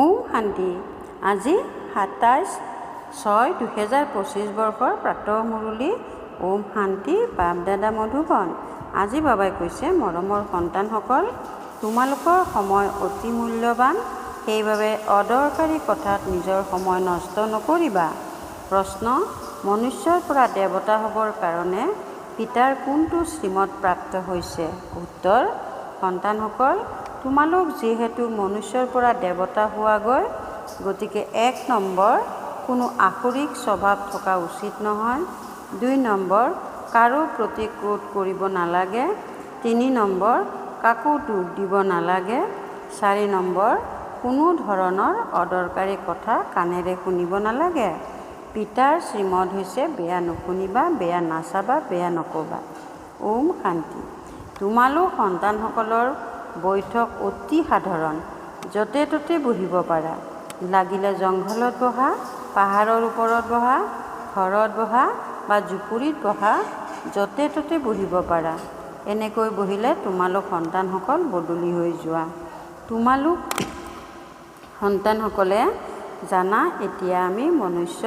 ওম শান্তি। আজি 27/6/2025 বৰ্ষৰ প্ৰাতঃ মুৰলী ওম শান্তি বাপ-দাদা মধুবন। আজি বাবাই কৈছে, মৰমৰ সন্তানসকল, তোমালোকৰ সময় অতি মূল্যৱান, সেইবাবে অদৰকাৰী কথাত নিজৰ সময় নষ্ট নকৰিবা। প্ৰশ্ন: মনুষ্যৰ পৰা দেৱতা হ'বৰ কাৰণে পিতাৰ কোনটো শ্ৰীমত প্ৰাপ্ত হৈছে? উত্তৰ: সন্তানসকল, তোমালোক যিহেতু মনুষ্যৰ পৰা দেৱতা হোৱাগৈ, গতিকে 1 নম্বৰ, কোনো আসুৰিক স্বভাৱ থকা উচিত নহয়। 2 নম্বৰ, কাৰো প্ৰতি ক্ৰোধ কৰিব নালাগে। 3 নম্বৰ, কাকো দুখ দিব নালাগে। 4 নম্বৰ, কোনো ধৰণৰ অদৰকাৰী কথা কাণেৰে শুনিব নালাগে। পিতাৰ শ্ৰীমত হৈছে বেয়া নুশুনিবা, বেয়া নাচাবা, বেয়া নকবা। ওম শান্তি। তোমালোক সন্তানসকলৰ বৈঠক অতি সাধাৰণ, য'তে ত'তে বহিব পাৰা। লাগিলে জংঘলত বহা, পাহাৰৰ ওপৰত বহা, ঘৰত বহা বা জুপুৰিত বহা, য'তে ত'তে বহিব পাৰা। এনেকৈ বহিলে তোমালোক সন্তানসকল বদলি হৈ যোৱা। তোমালোক সন্তানসকলে জানা, এতিয়া আমি মনুষ্য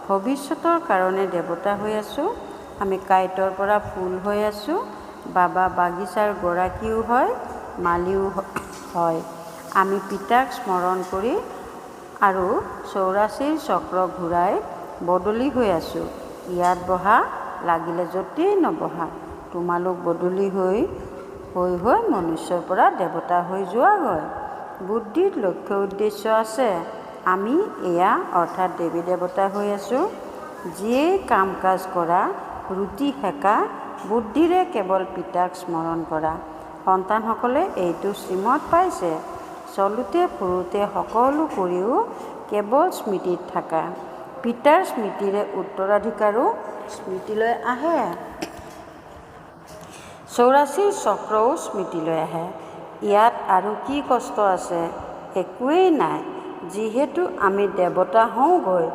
ভৱিষ্যতৰ কাৰণে দেৱতা হৈ আছোঁ। আমি কাঁইটৰ পৰা ফুল হৈ আছোঁ। বাবা বাগিচাৰ গৰাকীও হয়, মালিও হয়। আমি পিতাক স্মৰণ কৰি আৰু 84 চক্ৰ ঘূৰাই বদলি হৈ আছোঁ। ইয়াত বহা, লাগিলে য'তেই নবহা, তোমালোক বদলি হৈ মনুষ্যৰ পৰা দেৱতা হৈ যোৱাগৈ। বুদ্ধিত লক্ষ্য উদ্দেশ্য আছে। আমি এয়া অৰ্থাৎ দেৱী দেৱতা হৈ আছোঁ। যিয়েই কাম কাজ কৰা, ৰুটি সেকা, বুদ্ধিৰে কেৱল পিতাক স্মৰণ কৰা। সন্তানসকলে এইটো শ্ৰীমত পাইছে। চলোতে ফুৰোতে সকলো কৰিও কেৱল স্মৃতিত থাকা। পিতাৰ স্মৃতিৰে উত্তৰাধিকাৰো স্মৃতিলৈ আহে। 84 চক্ৰও স্মৃতিলৈ আহে। ইয়াত আৰু কি কষ্ট আছে? একোৱেই নাই। যিহেতু আমি দেৱতা হওঁগৈ,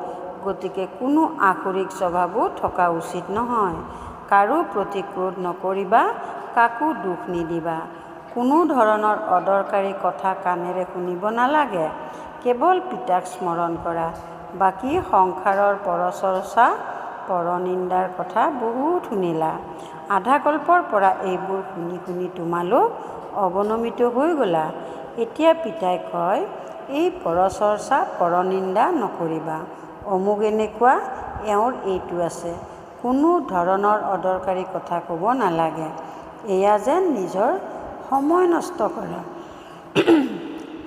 গতিকে কোনো আসুৰিক স্বভাৱো থকা উচিত নহয়। কাৰো প্ৰতি ক্ৰোধ নকৰিবা, কাকো দুখ নিদিবা। কোনো ধৰণৰ অদৰকাৰী কথা কাণেৰে শুনিব নালাগে। কেৱল পিতাক স্মৰণ কৰা। বাকী সংসাৰৰ পৰচৰ্চা, পৰনিন্দাৰ কথা বহুত শুনিলা। আধা কল্পৰ পৰা এইবোৰ শুনি শুনি তোমালোক অৱনমিত হৈ গ'লা। এতিয়া পিতাই কয়, এই পৰচৰ্চা, পৰনিন্দা নকৰিবা। অমুক এনেকুৱা, এওঁৰ এইটো আছে। কোনো ধৰণৰ অদৰকাৰী কথা ক'ব নালাগে। এয়া যেন নিজৰ সময় নষ্ট কৰা।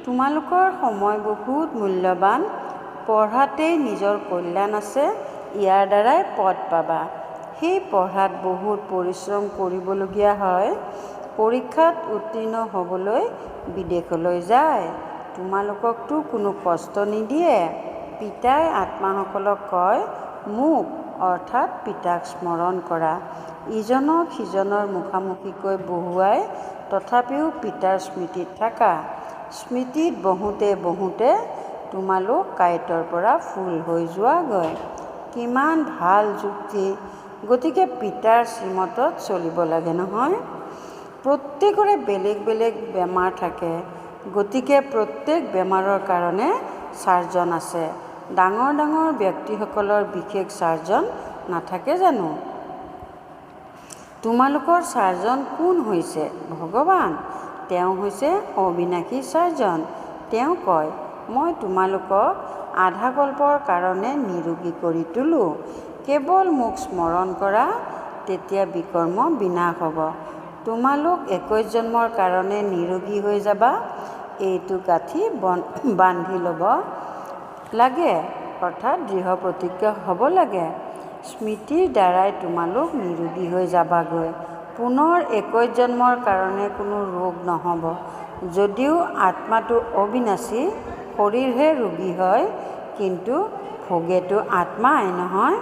তোমালোকৰ সময় বহুত মূল্যৱান। পঢ়াতেই নিজৰ কল্যাণ আছে। ইয়াৰ দ্বাৰাই পদ পাবা। সেই পঢ়াত বহুত পৰিশ্ৰম কৰিবলগীয়া হয়। পৰীক্ষাত উত্তীৰ্ণ হ'বলৈ বিদেশলৈ যায়। তোমালোককতো কোনো কষ্ট নিদিয়ে। পিতাই আত্মাসকলক কয়, মোক অৰ্থাৎ পিতাক স্মৰণ কৰা। ইজনক সিজনৰ মুখামুখিকৈ বহুৱাই তথাপিও পিতাৰ স্মৃতিত থাকা। স্মৃতিত বহোঁতে বহোঁতে তোমালোক কাঁইটৰ পৰা ফুল হৈ যোৱাগৈ। কিমান ভাল যুক্তি! গতিকে পিতাৰ শ্ৰীমতত চলিব লাগে নহয়। প্ৰত্যেকৰে বেলেগ বেলেগ বেমাৰ থাকে। গতিকে প্ৰত্যেক বেমাৰৰ কাৰণে চাৰ্জন আছে। ডাঙৰ ডাঙৰ ব্যক্তিসকলৰ বিশেষ চাৰ্জন নাথাকে জানো? তোমালোকৰ চাৰ্জন কোন হৈছে? ভগৱান। তেওঁ হৈছে অবিনাশী চাৰ্জন। তেওঁ কয়, মই তোমালোকক আধা কল্পৰ কাৰণে নিৰোগী কৰি তোলোঁ। কেৱল মোক স্মৰণ কৰা, তেতিয়া বিকৰ্ম বিনাশ হ'ব। তোমালোক 21 জন্মৰ কাৰণে নিৰোগী হৈ যাবা। এইটো গাঁঠি বান্ধি ল'ব লাগে, অৰ্থাৎ দৃঢ় প্ৰতিজ্ঞ হ'ব লাগে। স্মৃতিৰ দ্বাৰাই তোমালোক নিৰোগী হৈ যাবাগৈ। পুনৰ 21 জন্মৰ কাৰণে কোনো ৰোগ নহ'ব। যদিও আত্মাটো অবিনাশী, শৰীৰহে ৰোগী হয়, কিন্তু ভোগেতো আত্মাই নহয়।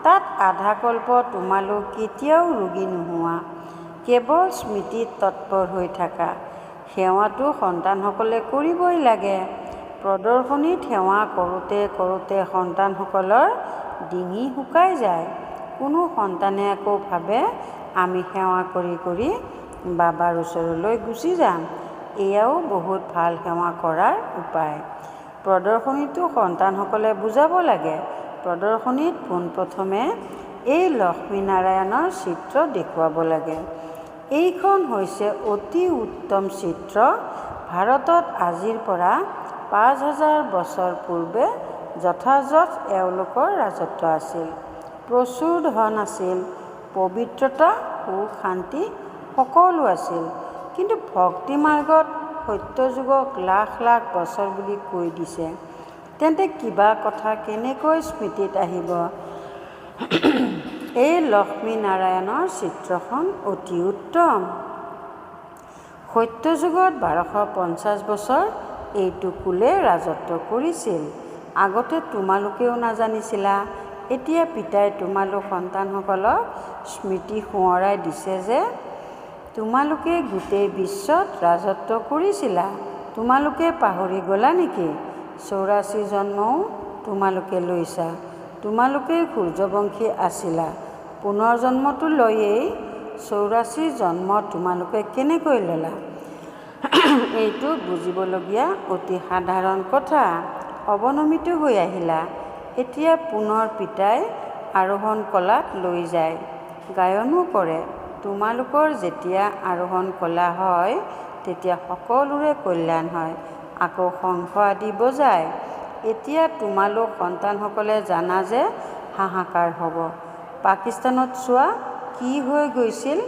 তাত আধা কল্প তোমালোক কেতিয়াও ৰোগী নোহোৱা। কেৱল স্মৃতিত তৎপৰ হৈ থাকা। সেৱাটো সন্তানসকলে কৰিবই লাগে। প্ৰদৰ্শনীত সেৱা কৰোঁতে কৰোঁতে সন্তানসকলৰ ডিঙি শুকাই যায়। কোনো সন্তানে আকৌ ভাবে, আমি সেৱা কৰি কৰি বাবাৰ ওচৰলৈ গুচি যাম। এয়াও বহুত ভাল সেৱা কৰাৰ উপায়। প্ৰদৰ্শনীটো সন্তানসকলে বুজাব লাগে। প্ৰদৰ্শনীত পোনপ্ৰথমে এই লক্ষ্মীনাৰায়ণৰ চিত্ৰ দেখুৱাব লাগে। এইখন হৈছে অতি উত্তম চিত্ৰ। ভাৰতত আজিৰ পৰা ৫,০০০ বছৰ পূৰ্বে যথাযথ এওঁলোকৰ ৰাজত্ব আছিল। প্ৰচুৰ ধন আছিল, পবিত্ৰতা, সুখ, শান্তি সকলো আছিল। কিন্তু ভক্তি মাৰ্গত সত্যযুগক লাখ লাখ বছৰ বুলি কৈ দিছে। তেন্তে কিবা কথা কেনেকৈ স্মৃতিত আহিব? এই লক্ষ্মীনাৰায়ণৰ চিত্ৰখন অতি উত্তম। সত্যযুগত ১২৫০ বছৰ এইটো কুলে ৰাজত্ব কৰিছিল। আগতে তোমালোকেও নাজানিছিলা। এতিয়া পিতাই তোমালোক সন্তানসকলক স্মৃতি সোঁৱৰাই দিছে যে তোমালোকে গোটেই বিশ্বত ৰাজত্ব কৰিছিলা। তোমালোকে পাহৰি গ'লা নেকি? ৮৪ জন্মও তোমালোকে লৈছা। তোমালোকে সূৰ্যবংশী আছিলা। পুনৰ্জন্মটো লৈয়েই ৮৪ জন্ম তোমালোকে কেনেকৈ ল'লা? এইটো বুজিবলগীয়া অতি সাধাৰণ কথা। অৱনমিত হৈ আহিলা। এতিয়া পুনৰ পিতাই আৰোহণ কলাত লৈ যায়, গায়নো কৰে। তোমালোকৰ যেতিয়া আৰোহণ কলা হয় তেতিয়া সকলোৰে কল্যাণ হয়। আকৌ শংখ আদি বজায়। এতিয়া তোমালোক সন্তানসকলে জানা যে হাহাকাৰ হ'ব। পাকিস্তানত চোৱা কি হৈ গৈছিল।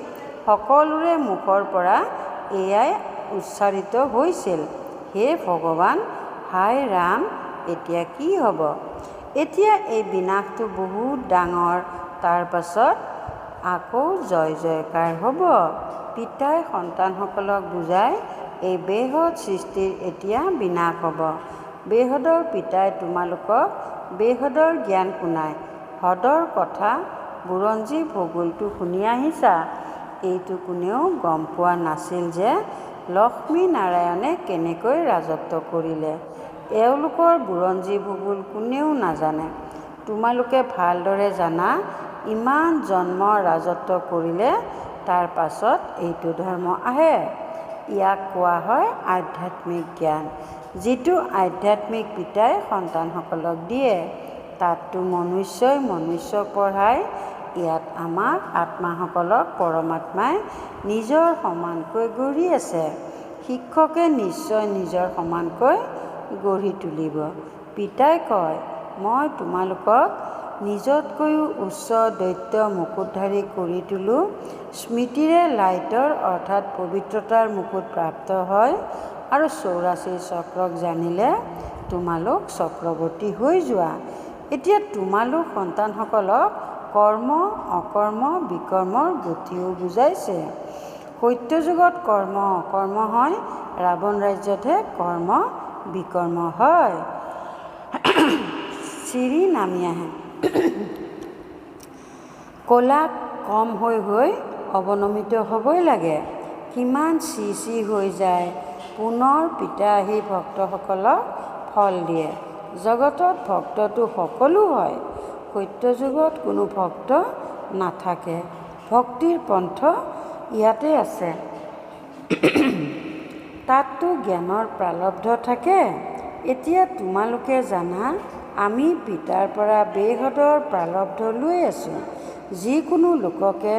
সকলোৰে মুখৰ পৰা এয়াই উচ্চাৰিত হৈছিল, হে ভগৱান, হায় ৰাম, এতিয়া কি হ'ব? এতিয়া এই বিনাশটো বহুত ডাঙৰ। তাৰ পাছত আকৌ জয় জয়কাৰ হ'ব। পিতাই সন্তানসকলক বুজায়, এই বেহদ সৃষ্টিৰ এতিয়া বিনাশ হ'ব। বেহদৰ পিতাই তোমালোকক বেহদৰ জ্ঞান শুনায়। হদৰ কথা বুৰঞ্জী ভূগোলটো শুনি আহিছা। এইটো কোনেও গম পোৱা নাছিল যে লক্ষ্মীনাৰায়ণে কেনেকৈ ৰাজত্ব কৰিলে। এওঁলোকৰ বুৰঞ্জী ভূগোল কোনেও নাজানে। তোমালোকে ভালদৰে জানা, ইমান জন্ম ৰাজত্ব কৰিলে তাৰ পাছত এইটো ধৰ্ম আহে। ইয়াক কোৱা হয় আধ্যাত্মিক জ্ঞান, যিটো আধ্যাত্মিক পিতাই সন্তানসকলক দিয়ে। তাততো মনুষ্যই মনুষ্যক পঢ়ায়। ইয়াত আমাক আত্মাসকলক পৰমাত্মাই নিজৰ সমানকৈ গঢ়ি আছে। শিক্ষকে নিশ্চয় নিজৰ সমানকৈ গঢ়ি তুলিব। পিতাই কয়, মই তোমালোকক নিজতকৈও উচ্চ দৈত্য মুকুটধাৰী কৰি তোলোঁ। স্মৃতিৰে লাইটৰ অৰ্থাৎ পবিত্ৰতাৰ মুকুট প্ৰাপ্ত হয় আৰু ৮৪ চক্ৰক জানিলে তোমালোক চক্ৰৱৰ্তী হৈ যোৱা। এতিয়া তোমালোক সন্তানসকলক কৰ্ম, অকৰ্ম, বিকৰ্মৰ গতিও বুজাইছে। সত্যযুগত কৰ্ম অকৰ্ম হয়, ৰাৱণ ৰাজ্যতহে কৰ্ম বিকৰ্ম হয়। চিৰি নামি আহে। ক'লা কম হৈ হৈ অৱনমিত হ'বই লাগে। কিমান চি চি হৈ যায়। পুনৰ পিতা আহি ভক্তসকলক ফল দিয়ে। জগতত ভক্তটো সকলো হয়। সত্যযুগত কোনো ভক্ত নাথাকে। ভক্তিৰ পন্থ ইয়াতে আছে। তাততো জ্ঞানৰ প্ৰালব্ধ থাকে। এতিয়া তোমালোকে জানা, আমি পিতাৰ পৰা বেহদৰ প্ৰালব্ধ লৈ আছোঁ। যিকোনো লোককে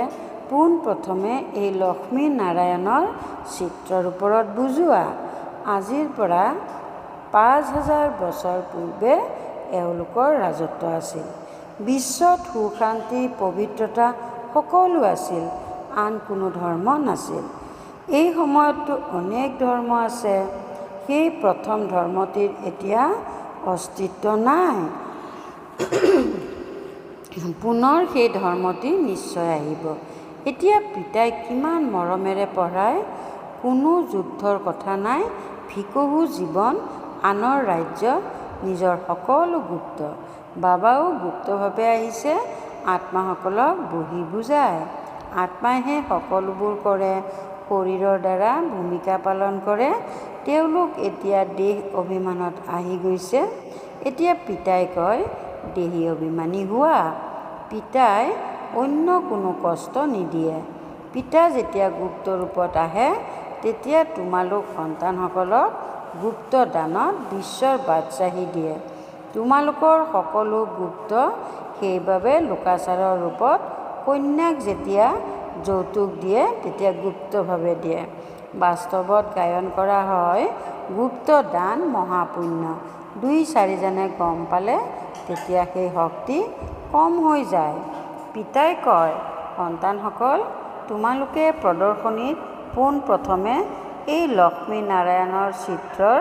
পোনপ্ৰথমে এই লক্ষ্মীনাৰায়ণৰ চিত্ৰৰ ওপৰত বুজোৱা। আজিৰ পৰা ৫,০০০ বছৰ পূৰ্বে এওঁলোকৰ ৰাজত্ব আছিল। বিশ্বত সুখ, শান্তি, পবিত্ৰতা সকলো আছিল। আন কোনো ধৰ্ম নাছিল। এই সময়ততো অনেক ধৰ্ম আছে। সেই প্ৰথম ধৰ্মটিৰ এতিয়া অস্তিত্ব নাই। পুনৰ সেই ধৰ্মটি নিশ্চয় আহিব। এতিয়া পিতাই কিমান মৰমেৰে পঢ়ায়। কোনো যুদ্ধৰ কথা নাই, ভিকহু জীৱন, আনৰ ৰাজ্য, নিজৰ সকলো গুপ্ত। বাবাও গুপ্তভাৱে আহিছে আত্মাসকলক বহি বুজায়। আত্মাইহে সকলোবোৰ কৰে, শৰীৰৰ দ্বাৰা ভূমিকা পালন কৰে। তেওঁলোক এতিয়া দেহ অভিমানত আহি গৈছে। এতিয়া পিতাই কয়, দেহী অভিমানী হোৱা। পিতাই অন্য কোনো কষ্ট নিদিয়ে। পিতা যেতিয়া গুপ্ত ৰূপত আহে তেতিয়া তোমালোক সন্তানসকলক গুপ্ত দানত বিশ্বৰ বাদশ্বাহী দিয়ে। তোমালোকৰ সকলো গুপ্ত সেইবাবে লোকাচাৰৰ ৰূপত কন্যাক যেতিয়া যৌতুক দিয়ে তেতিয়া গুপ্তভাৱে দিয়ে। বাস্তৱত গায়ন কৰা হয় গুপ্ত দান মহাপুণ্য। 2-4জনে গম পালে তেতিয়া সেই শক্তি কম হৈ যায়। পিতাই কয়, সন্তানসকল, তোমালোকে প্ৰদৰ্শনীত পোনপ্ৰথমে এই লক্ষ্মীনাৰায়ণৰ চিত্ৰৰ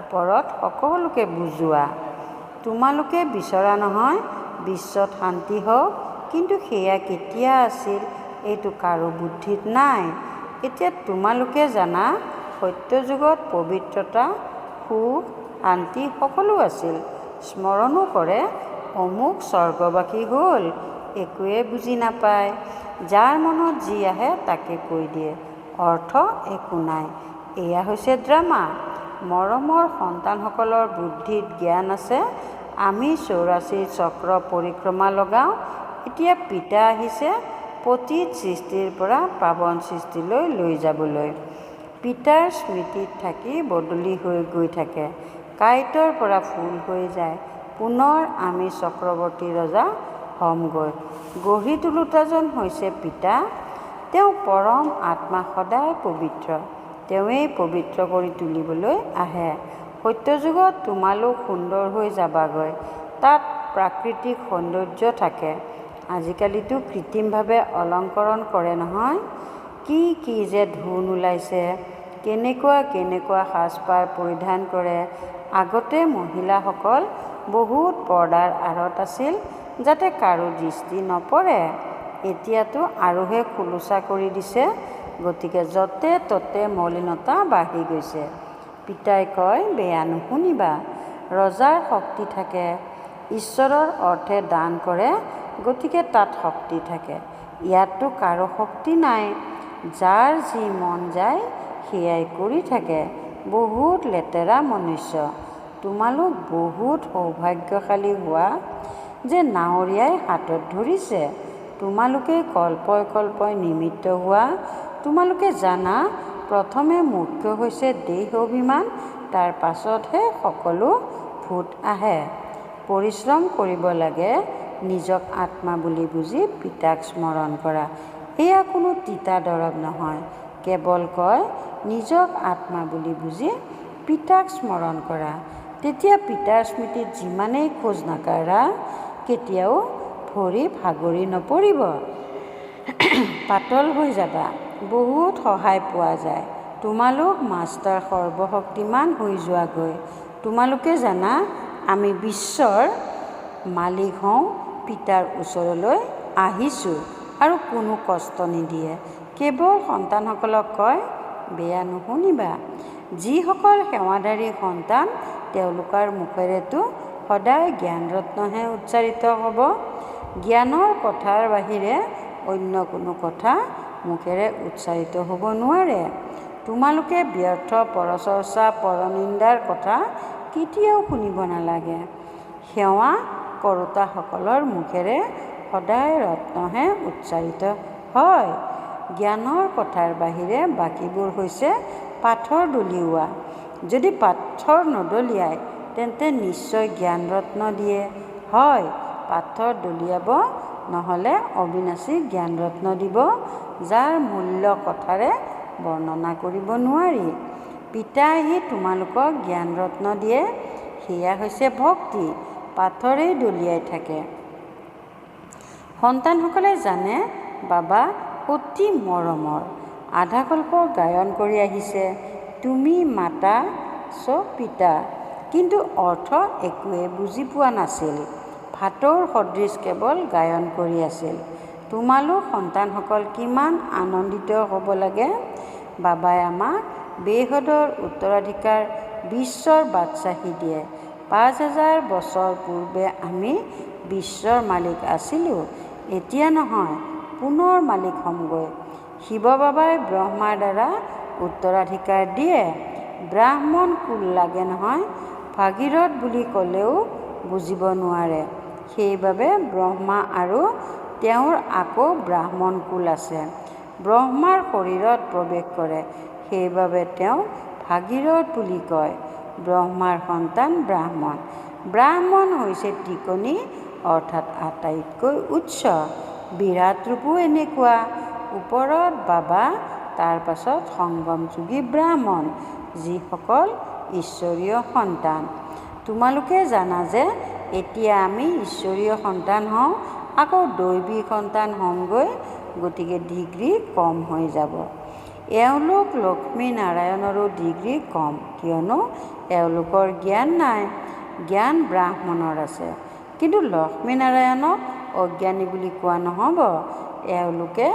ওপৰত সকলোকে বুজোৱা। তোমালোকে বিচৰা নহয় বিশ্বত শান্তি হওক, কিন্তু সেয়া কেতিয়া আছিল এইটো কাৰো বুদ্ধিত নাই। এতিয়া তোমালোকে জানা সত্যযুগত পবিত্ৰতা, সুখ, শান্তি সকলো আছিল। স্মৰণো কৰে অমুক স্বৰ্গবাসী হ'ল, একোৱে বুজি নাপায়। যাৰ মনত যি আহে তাকে কৈ দিয়ে, অৰ্থ একো নাই। এয়া হৈছে ড্ৰামা। মৰমৰ সন্তানসকলৰ বুদ্ধিত জ্ঞান আছে। আমি 84 চক্ৰ পৰিক্ৰমা লগাওঁ। এতিয়া পিতা আহিছে পতিত সৃষ্টিৰ পৰা পাৱন সৃষ্টিলৈ লৈ যাবলৈ। পিতাৰ স্মৃতিত থাকি বদলি হৈ গৈ থাকে। কাঁইটৰ পৰা ফুল হৈ যায়। পুনৰ আমি চক্ৰৱৰ্তী ৰজা হ'মগৈ। গঢ়ি তোলোতাজন হৈছে পিতা। তেওঁ পৰম আত্মা, সদায় পবিত্ৰ। তেওঁৱেই পবিত্ৰ কৰি তুলিবলৈ আহে। সত্যযুগত তোমালোক সুন্দৰ হৈ যাবাগৈ। তাত প্ৰাকৃতিক সৌন্দৰ্য থাকে। আজিকালিতো কৃত্ৰিমভাৱে অলংকৰণ কৰে নহয়। কি কি যে ধুন ওলাইছে, কেনেকুৱা কেনেকুৱা সাজপাৰ পৰিধান কৰে। আগতে মহিলাসকল বহুত পৰ্দাৰ আঁৰত আছিল যাতে কাৰো দৃষ্টি নপৰে। এতিয়াতো আৰুহে খোলোচা কৰি দিছে, গতিকে য'তে ত'তে মলিনতা বাঢ়ি গৈছে। পিতাই কয়, বেয়া নুশুনিবা। ৰজাৰ শক্তি থাকে। ঈশ্বৰৰ অৰ্থে দান কৰে, গতিকে তাত শক্তি থাকে। ইয়াততো কাৰো শক্তি নাই। যাৰ যি মন যায় সেয়াই কৰি থাকে। বহুত লেতেৰা মনুষ্য। তোমালোক বহুত সৌভাগ্যশালী হোৱা যে নাৱৰীয়াই হাতত ধৰিছে। তোমালোকেই কল্পই কল্পই নিমিত্ত হোৱা। তোমালোকে জানা প্ৰথমে মুখ্য হৈছে দেহ অভিমান, তাৰ পাছতহে সকলো ভূত আহে। পৰিশ্ৰম কৰিব লাগে। নিজক আত্মা বুলি বুজি পিতাক স্মৰণ কৰা। এয়া কোনো তিতা দৰৱ নহয়। কেৱল কয় নিজক আত্মা বুলি বুজি পিতাক স্মৰণ কৰা। তেতিয়া পিতাৰ স্মৃতিত যিমানেই খোজ নাকাঢ়া কেতিয়াও ভৰি ভাগৰি নপৰিব। পাতল হৈ যাবা। বহুত সহায় পোৱা যায়। তোমালোক মাষ্টাৰ সৰ্বশক্তিমান হৈ যোৱাগৈ। তোমালোকে জানা আমি বিশ্বৰ মালিক হওঁ। পিতাৰ ওচৰলৈ আহিছোঁ আৰু কোনো কষ্ট নিদিয়ে। কেৱল সন্তানসকলক কয়, বেয়া নুশুনিবা। যিসকল সেৱাধাৰী সন্তান তেওঁলোকৰ মুখেৰেতো সদায় জ্ঞানৰত্নহে উচ্চাৰিত হ'ব। জ্ঞানৰ কথাৰ বাহিৰে অন্য কোনো কথা মুখেৰে উচ্চাৰিত হ'ব নোৱাৰে। তোমালোকে ব্যৰ্থ পৰচৰ্চা, পৰনিন্দাৰ কথা কেতিয়াও শুনিব নালাগে। সেৱা কৰোঁতাসকলৰ মুখেৰে সদায় ৰত্নহে উচ্চাৰিত হয়। জ্ঞানৰ কথাৰ বাহিৰে বাকীবোৰ হৈছে পাথৰ দলিওৱা। যদি পাথৰ নদলিয়ায় তেন্তে নিশ্চয় জ্ঞানৰত্ন দিয়ে। হয়, পাথৰ দলিয়াব, নহ'লে অবিনাশী জ্ঞানৰত্ন দিব, যাৰ মূল্য কথাৰে বৰ্ণনা কৰিব নোৱাৰি। পিতা আহি তোমালোকক জ্ঞানৰত্ন দিয়ে। সেয়া হৈছে ভক্তি। পাথৰেই দলিয়াই থাকে। সন্তানসকলে জানে বাবা অতি মৰমৰ। আধাকল্প গায়ন কৰি আহিছে, তুমি মাতা চ পিতা, কিন্তু অৰ্থ একোৱে বুজি পোৱা নাছিল। ভাটৌৰ সদৃশ কেৱল গায়ন কৰি আছিল। তোমালোক সন্তানসকল কিমান আনন্দিত হ'ব লাগে। বাবাই আমাক বেহদৰ উত্তৰাধিকাৰ বিশ্বৰ বাদশ্বাহী দিয়ে। 5000 বছৰ পূৰ্বে আমি বিশ্বৰ মালিক আছিলোঁ। এতিয়া নহয়, পুনৰ মালিক হ'মগৈ। শিৱ বাবাই ব্ৰহ্মাৰ দ্বাৰা উত্তৰাধিকাৰ দিয়ে। ব্ৰাহ্মণ কুল লাগে নহয়। ভাগীৰথ বুলি ক'লেও বুজিব নোৱাৰে। সেইবাবে ব্ৰহ্মা আৰু তেওঁৰ আকৌ ব্ৰাহ্মণ কুল আছে। ব্ৰহ্মাৰ শৰীৰত প্ৰৱেশ কৰে। সেইবাবে তেওঁ ভাগীৰথ বুলি কয়। ব্ৰহ্মাৰ সন্তান ব্ৰাহ্মণ। ব্ৰাহ্মণ হৈছে টিকনি অৰ্থাৎ আটাইতকৈ উচ্চ। বিৰাট ৰূপো এনেকুৱা, ওপৰত বাবা, তাৰ পাছত সংগমযোগী ব্ৰাহ্মণ, যিসকল ঈশ্বৰীয় সন্তান। তোমালোকে জানা যে এতিয়া আমি ঈশ্বৰীয় সন্তান হওঁ, আকৌ দৈৱী সন্তান হ'মগৈ, গতিকে ডিগ্ৰী কম হৈ যাব। এওঁলোক লক্ষ্মী নাৰায়ণৰো ডিগ্ৰী কম, কিয়নো এওঁলোকৰ জ্ঞান নাই। জ্ঞান ব্ৰাহ্মণৰ আছে, কিন্তু লক্ষ্মী নাৰায়ণক অজ্ঞানী বুলি কোৱা নহ'ব। এওঁলোকে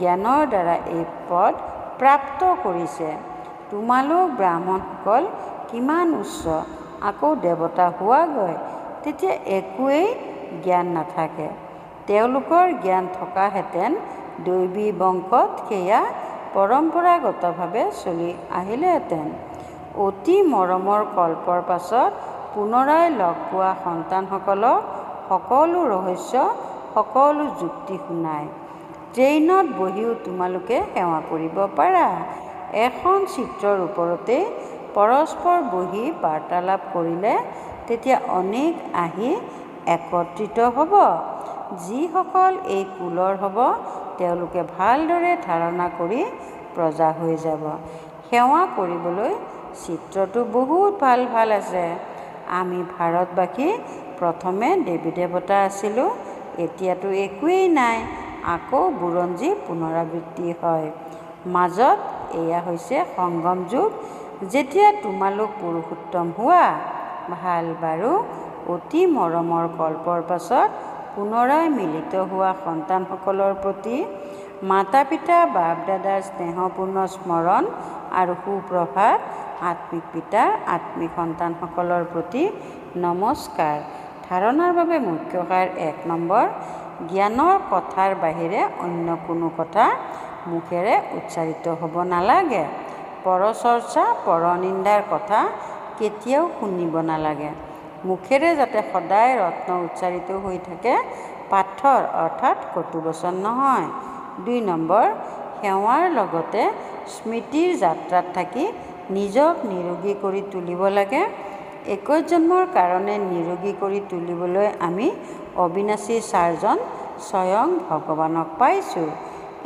জ্ঞানৰ দ্বাৰা এই পদ প্ৰাপ্ত কৰিছে। তোমালোক ব্ৰাহ্মণসকল কিমান উচ্চ, আকৌ দেৱতা হোৱাগৈ, তেতিয়া একোৱেই জ্ঞান নাথাকে। তেওঁলোকৰ জ্ঞান থকাহেঁতেন দৈৱী বংশত সেয়া পৰম্পৰাগতভাৱে চলি আহিলেহেঁতেন। অতি মৰমৰ কল্পৰ পাছত পুনৰাই লগ পোৱা সন্তানসকলক সকলো ৰহস্য, সকলো যুক্তি শুনায়। ট্ৰেইনত বহিও তোমালোকে সেৱা কৰিব পাৰা। এখন চিত্ৰৰ ওপৰতেই পৰস্পৰ বহি বাৰ্তালাপ কৰিলে তেতিয়া অনেক আহি একত্ৰিত হ'ব। যিসকল এই কুলৰ হ'ব, তেওঁলোকে ভালদৰে ধাৰণা কৰি প্ৰজা হৈ যাব। সেৱা কৰিবলৈ চিত্ৰটো বহুত ভাল ভাল আছে। আমি ভাৰতবাসী প্ৰথমে দেৱী দেৱতা আছিলোঁ, এতিয়াতো একোৱেই নাই, আকৌ বুৰঞ্জী পুনৰাবৃত্তি হয়। মাজত এয়া হৈছে সংগম যুগ, যেতিয়া তোমালোক পুৰুষোত্তম হোৱা। ভাল বাৰু, অতি মৰমৰ কল্পৰ পাছত পুনৰাই মিলিত হোৱা সন্তানসকলৰ প্ৰতি মাতা পিতা বাপ দাদাৰ স্নেহপূৰ্ণ স্মৰণ আৰু সুপ্ৰভাত। আত্মিক পিতা আত্মিক সন্তানসকলৰ প্ৰতি নমস্কাৰ। ধাৰণাৰ বাবে মুখ্য সাৰ ১ নম্বৰ, জ্ঞানৰ কথাৰ বাহিৰে অন্য কোনো কথা মুখেৰে উচ্চাৰিত হ'ব নালাগে। পৰচৰ্চা, পৰনিন্দাৰ কথা কেতিয়াও শুনিব নালাগে। মুখেৰে যাতে সদায় ৰত্ন উচ্চাৰিত হৈ থাকে, পাথৰ অৰ্থাৎ কটু বচন নহয়। ২ নম্বৰ, সেৱাৰ লগতে স্মৃতিৰ যাত্ৰাত থাকি নিজক নিৰোগী কৰি তুলিব লাগে। ২১ জন্মৰ কাৰণে নিৰোগী কৰি তুলিবলৈ আমি অবিনাশী চাৰজন স্বয়ং ভগৱানক পাইছোঁ।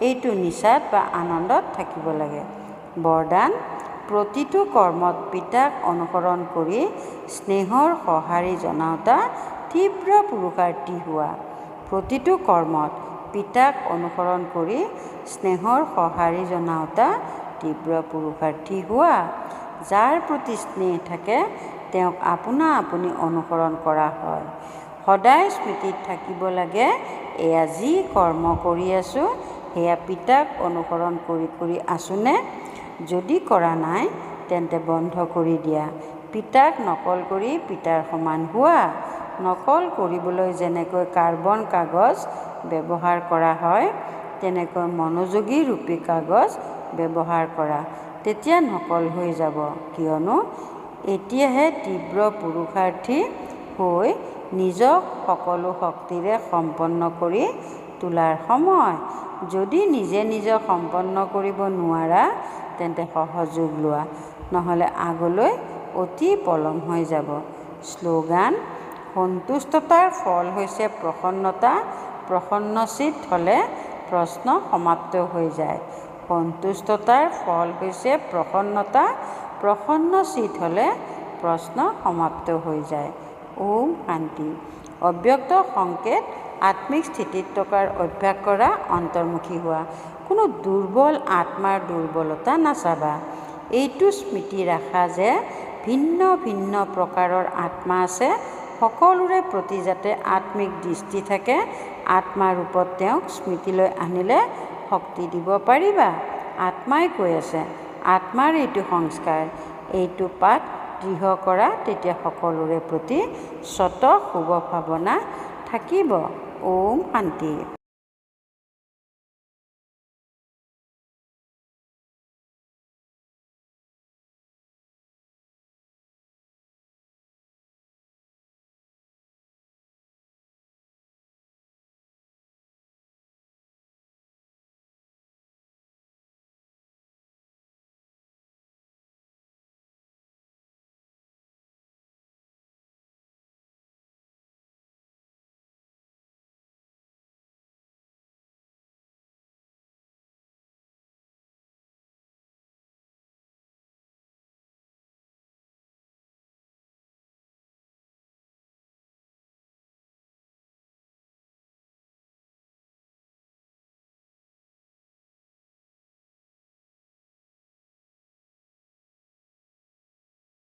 এইটো নিচাত বা আনন্দত থাকিব লাগে। বৰদান, প্ৰতিটো কৰ্মত পিতাক অনুসৰণ কৰি স্নেহৰ সঁহাৰি জনাওঁতা তীব্ৰ পুৰুষাৰ্থী হোৱা। প্ৰতিটো কৰ্মত পিতাক অনুসৰণ কৰি স্নেহৰ সঁহাৰি জনাওঁতা তীব্ৰ পুৰুষাৰ্থী হোৱা। যাৰ প্ৰতি স্নেহ থাকে তেওঁক আপোনা আপুনি অনুসৰণ কৰা হয়। সদায় স্মৃতিত থাকিব লাগে, এয়া যি কৰ্ম কৰি আছোঁ সেয়া পিতাক অনুসৰণ কৰি কৰি আছোঁনে? যদি কৰা নাই তেন্তে বন্ধ কৰি দিয়া। পিতাক নকল কৰি পিতাৰ সমান হোৱা। নকল কৰিবলৈ যেনেকৈ কাৰ্বন কাগজ ব্যৱহাৰ কৰা হয়, তেনেকৈ মনোযোগী ৰূপী কাগজ ব্যৱহাৰ কৰা, তেতিয়া নকল হৈ যাব। কিয়নো এতিয়াহে তীব্ৰ পুৰুষাৰ্থী হৈ নিজক সকলো শক্তিৰে সম্পন্ন কৰি তোলাৰ সময়। যদি নিজে নিজক সম্পন্ন কৰিব নোৱাৰা তেন্তে সহযোগ লোৱা, নহ'লে আগলৈ অতি পলম হৈ যাব। শ্লোগান, সন্তুষ্টতাৰ ফল হৈছে প্ৰসন্নতা। প্ৰসন্নচিত হ'লে প্ৰশ্ন সমাপ্ত হৈ যায়। সন্তুষ্টতাৰ ফল হৈছে প্ৰসন্নতা। প্ৰসন্নচিত হ'লে প্ৰশ্ন সমাপ্ত হৈ যায়। ওম শান্তি। অব্যক্ত সংকেত, আত্মিক স্থিতিত থকাৰ অভ্যাস কৰা, অন্তৰ্মুখী হোৱা। কোনো দুৰ্বল আত্মাৰ দুৰ্বলতা নাচাবা। এইটো স্মৃতি ৰাখা যে ভিন্ন ভিন্ন প্ৰকাৰৰ আত্মা আছে। সকলোৰে প্ৰতি যাতে আত্মিক দৃষ্টি থাকে। আত্মা ৰূপত তেওঁক স্মৃতিলৈ আনিলে শক্তি দিব পাৰিবা। আত্মাই কৈ আছে, আত্মাৰ এইটো সংস্কাৰ, এইটো পাঠ দৃঢ় কৰা, তেতিয়া সকলোৰে প্ৰতি স্বতঃ শুভ ভাৱনা থাকিব। ওম শান্তি।